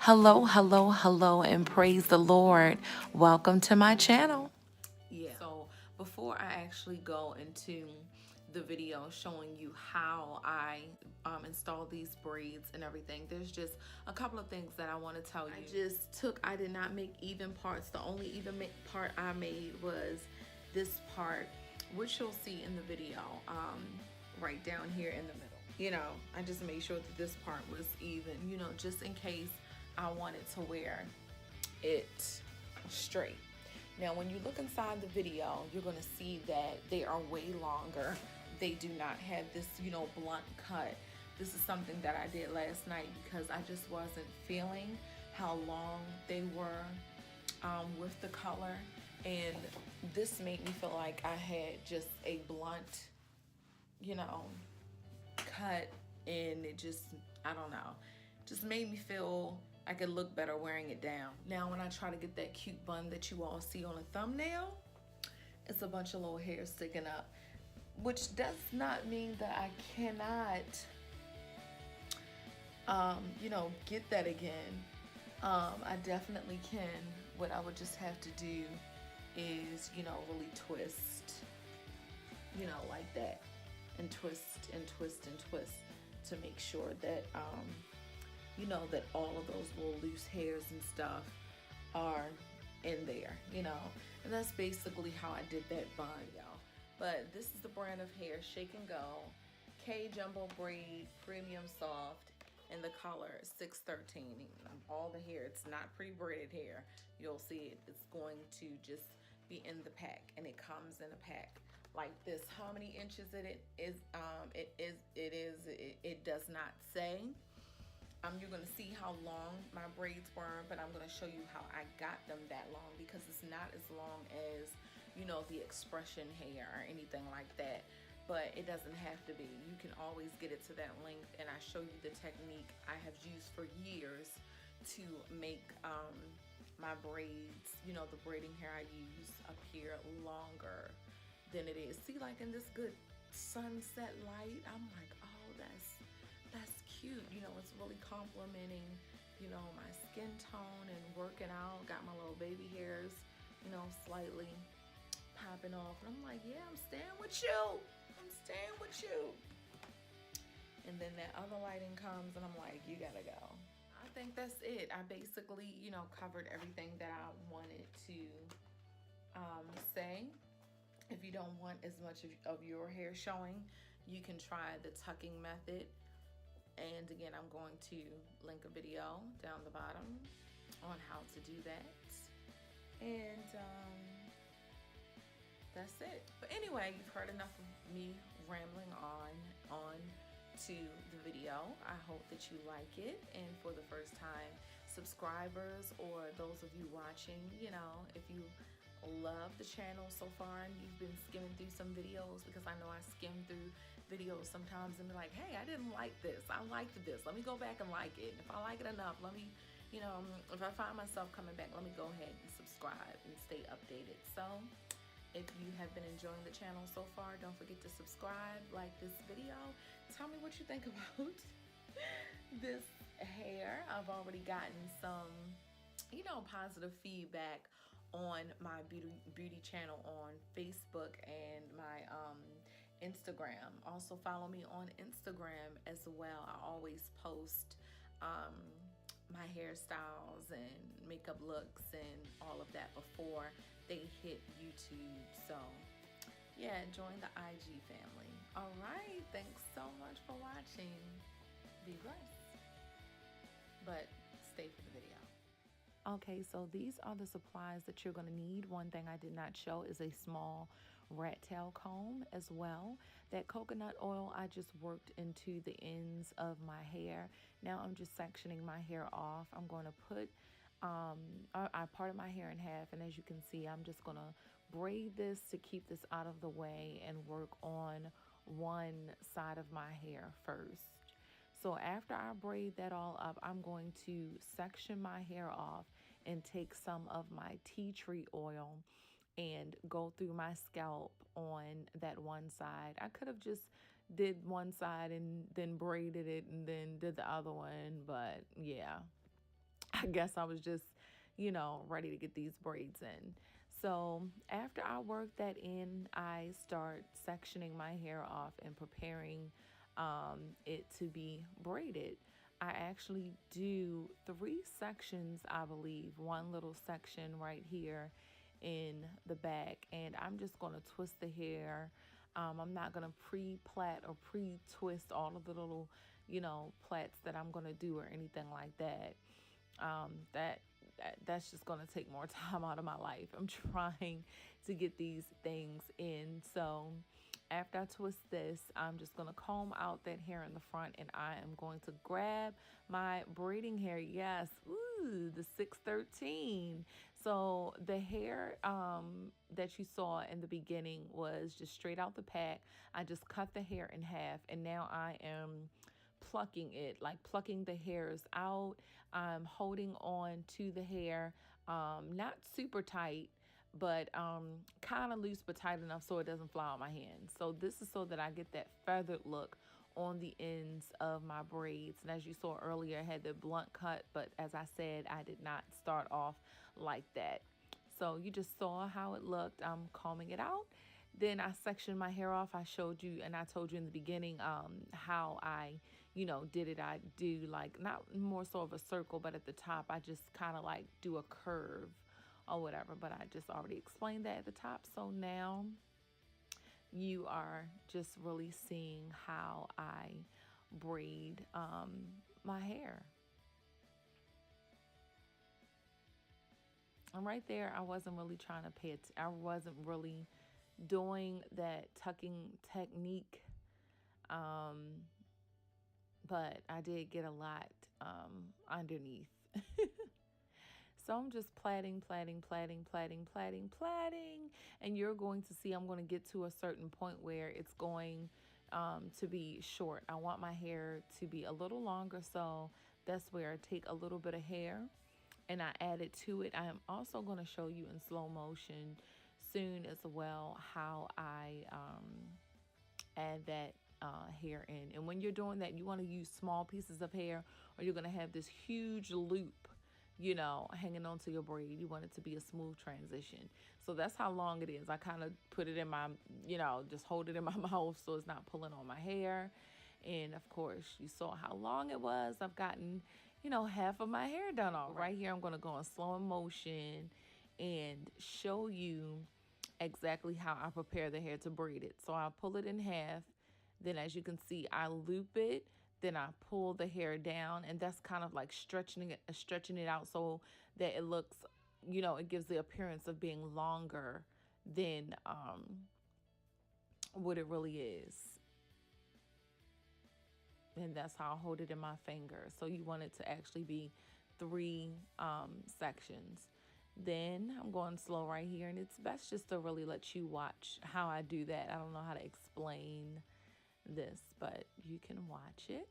Hello, hello, hello, and praise the Lord. Welcome to my channel. Yeah. So before I actually go into the video showing you how I install these braids and everything, there's just a couple of things that I want to tell you. I did not make even parts. The only even part I made was this part, which you'll see in the video, right down here in the middle. I just made sure that this part was even, just in case I wanted to wear it straight. Now, when you look inside the video, you're going to see that they are way longer. They do not have this, blunt cut. This is something that I did last night because I just wasn't feeling how long they were with the color. And this made me feel like I had just a blunt, cut, and it just, I don't know, just made me feel I could look better wearing it down. Now, when I try to get that cute bun that you all see on a thumbnail, it's a bunch of little hair sticking up, which does not mean that I cannot, get that again. I definitely can. What I would just have to do is, really twist, like that, and twist and twist and twist to make sure that, that all of those little loose hairs and stuff are in there, and that's basically how I did that bun, y'all. But this is the brand of hair, Shake and Go, K Jumbo Braid, Premium Soft, and the color 613. All the hair, it's not pre-braided hair. You'll see it's going to just be in the pack, and it comes in a pack like this. How many inches it does not say. You're going to see how long my braids were, but I'm going to show you how I got them that long, because it's not as long as, the expression hair or anything like that. But it doesn't have to be. You can always get it to that length, and I show you the technique I have used for years to make my braids, the braiding hair I use, appear longer than it is. See, like in this good sunset light, I'm like, oh, that's cute. It's really complimenting, my skin tone and working out. Got my little baby hairs, slightly popping off. And I'm like, yeah, I'm staying with you. I'm staying with you. And then that other lighting comes, and I'm like, you gotta go. I think that's it. I basically, covered everything that I wanted to say. If you don't want as much of your hair showing, you can try the tucking method. And again, I'm going to link a video down the bottom on how to do that. And that's it. But anyway, you've heard enough of me rambling on to the video. I hope that you like it. And for the first time subscribers, or those of you watching, if you love the channel so far and you've been skimming through some videos, because I know I skim through videos sometimes and be like, hey, I didn't like this, I liked this, let me go back and like it. And if I like it enough, let me, if I find myself coming back, let me go ahead and subscribe and stay updated. So if you have been enjoying the channel so far, don't forget to subscribe, like this video, tell me what you think about this hair. I've already gotten some, positive feedback on my beauty channel on Facebook and my Instagram. Also follow me on Instagram as well. I always post my hairstyles and makeup looks and all of that before they hit YouTube. So yeah, join the IG family. All right, thanks so much for watching. Be blessed, but stay for the video. Okay, so these are the supplies that you're going to need. One thing I did not show is a small rat tail comb as well. That coconut oil I just worked into the ends of my hair. Now I'm just sectioning my hair off. I'm going to put, I parted my hair in half, and as you can see, I'm just going to braid this to keep this out of the way and work on one side of my hair first. So after I braid that all up, I'm going to section my hair off and take some of my tea tree oil and go through my scalp on that one side. I could have just did one side and then braided it and then did the other one, but yeah, I guess I was just, ready to get these braids in. So after I work that in, I start sectioning my hair off and preparing it to be braided. I actually do 3 sections, I believe, one little section right here in the back, and I'm just going to twist the hair. I'm not going to pre-plait or pre-twist all of the little, plaits that I'm going to do or anything like that. That's just going to take more time out of my life. I'm trying to get these things in. So after I twist this, I'm just going to comb out that hair in the front, and I am going to grab my braiding hair. Yes, ooh, the 613. So the hair that you saw in the beginning was just straight out the pack. I just cut the hair in half, and now I am plucking it, like plucking the hairs out. I'm holding on to the hair, not super tight, but kind of loose but tight enough so it doesn't fly out my hand. So this is so that I get that feathered look on the ends of my braids. And as you saw earlier, I had the blunt cut, but as I said, I did not start off like that. So you just saw how it looked. I'm combing it out. Then I sectioned my hair off. I showed you, and I told you in the beginning how I, did it. I do like not more so of a circle, but at the top, I just kind of like do a curve or whatever. But I just already explained that at the top. So now you are just really seeing how I braid my hair. And right there, I wasn't really trying to pay it. I wasn't really doing that tucking technique, but I did get a lot underneath. So I'm just plaiting, and you're going to see I'm going to get to a certain point where it's going to be short. I want my hair to be a little longer, so that's where I take a little bit of hair and I add it to it. I am also going to show you in slow motion soon as well how I add that hair in. And when you're doing that, you want to use small pieces of hair, or you're going to have this huge loop, hanging onto your braid. You want it to be a smooth transition. So that's how long it is. I kind of put it in my, just hold it in my mouth so it's not pulling on my hair. And of course, you saw how long it was. I've gotten, half of my hair done off. Right here, I'm going to go in slow motion and show you exactly how I prepare the hair to braid it. So I pull it in half. Then as you can see, I loop it. Then I pull the hair down, and that's kind of like stretching it out so that it looks, it gives the appearance of being longer than what it really is. And that's how I hold it in my finger. So you want it to actually be 3 sections. Then I'm going slow right here, and it's best just to really let you watch how I do that. I don't know how to explain this, but you can watch it.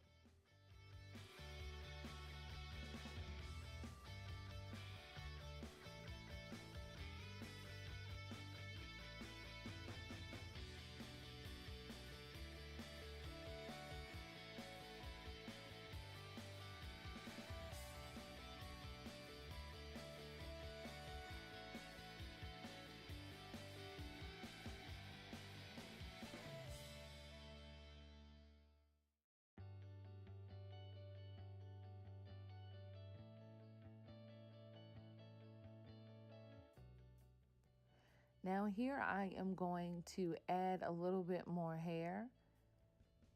Now here I am going to add a little bit more hair,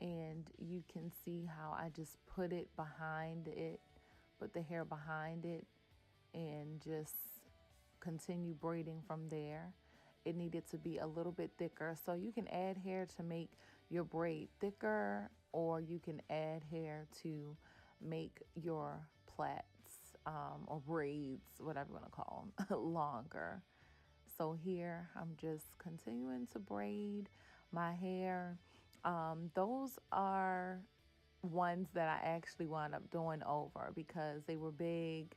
and you can see how I just put it behind it, put the hair behind it, and just continue braiding from there. It needed to be a little bit thicker, so you can add hair to make your braid thicker, or you can add hair to make your plaits or braids, whatever you want to call them, longer. So here I'm just continuing to braid my hair. Those are ones that I actually wound up doing over because they were big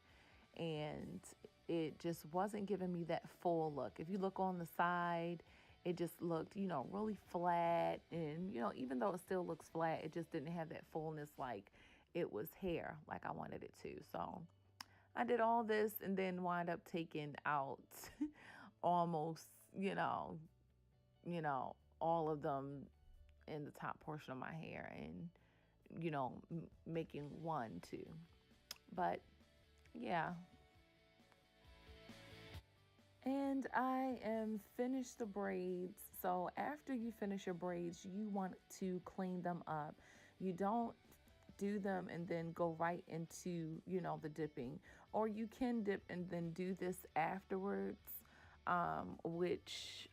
and it just wasn't giving me that full look. If you look on the side, it just looked, really flat. And, even though it still looks flat, it just didn't have that fullness like it was hair, like I wanted it to. So I did all this and then wind up taking out almost, all of them in the top portion of my hair and, making one too. But yeah. And I am finished the braids. So after you finish your braids, you want to clean them up. You don't do them and then go right into, the dipping. Or you can dip and then do this afterwards, which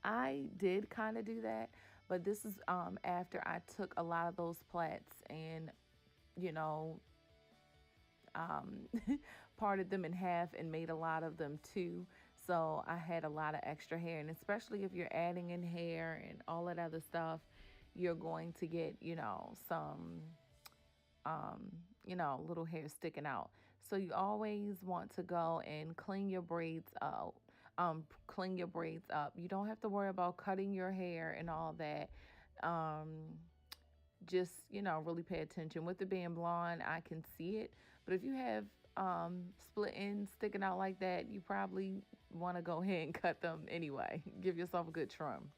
I did kind of do that. But this is after I took a lot of those plaits and, you know, um, parted them in half and made a lot of them too. So I had a lot of extra hair. And especially if you're adding in hair and all that other stuff, you're going to get, some, little hair sticking out. So you always want to go and clean your braids out. Clean your braids up. You don't have to worry about cutting your hair and all that. Just, really pay attention. With it being blonde, I can see it. But if you have split ends sticking out like that, you probably want to go ahead and cut them anyway. Give yourself a good trim.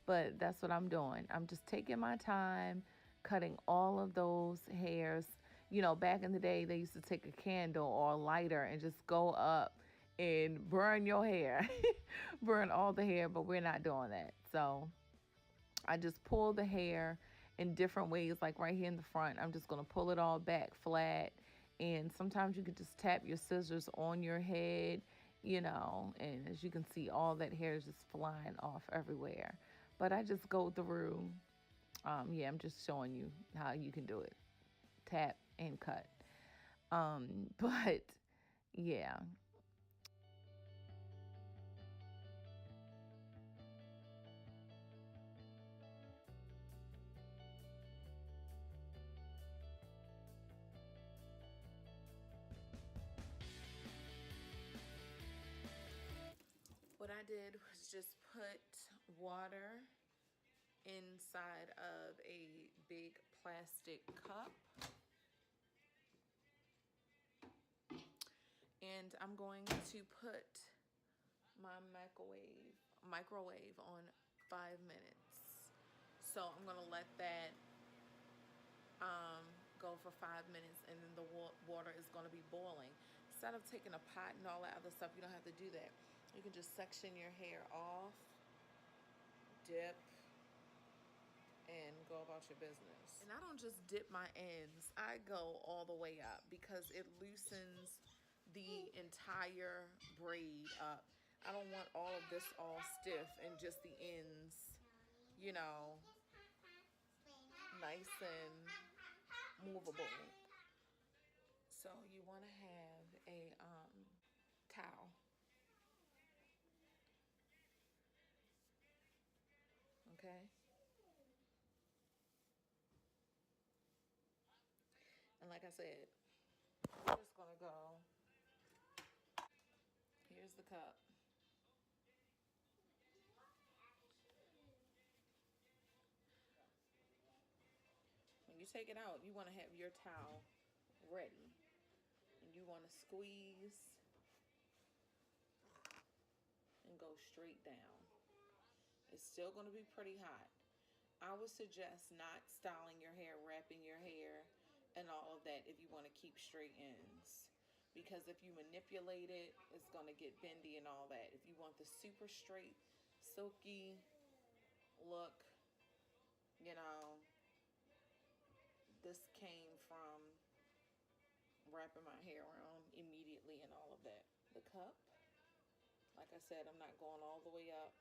But that's what I'm doing. I'm just taking my time, cutting all of those hairs. Back in the day, they used to take a candle or a lighter and just go up and burn your hair, burn all the hair, but we're not doing that. So I just pull the hair in different ways, like right here in the front. I'm just going to pull it all back flat. And sometimes you can just tap your scissors on your head, and as you can see, all that hair is just flying off everywhere. But I just go through, I'm just showing you how you can do it. Tap and cut. But yeah. What I did was just put water inside of a big plastic cup. And I'm going to put my microwave on 5 minutes. So I'm going to let that go for 5 minutes, and then the water is going to be boiling. Instead of taking a pot and all that other stuff, you don't have to do that. You can just section your hair off, dip, and go about your business. And I don't just dip my ends, I go all the way up because it loosens the entire braid up. I don't want all of this all stiff and just the ends, nice and movable. So you want to have a towel. Okay? And like I said, we're just going to go. Here's the cup. When you take it out, you want to have your towel ready. And you want to squeeze and go straight down. It's still going to be pretty hot. I would suggest not styling your hair, wrapping your hair, and all of that if you want to keep straight ends. Because if you manipulate it, it's going to get bendy and all that. If you want the super straight, silky look, this came from wrapping my hair around immediately and all of that. The cup, like I said, I'm not going all the way up,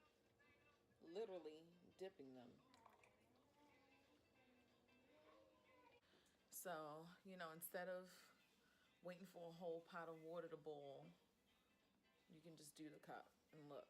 literally dipping them. So, instead of waiting for a whole pot of water to boil, you can just do the cup and look.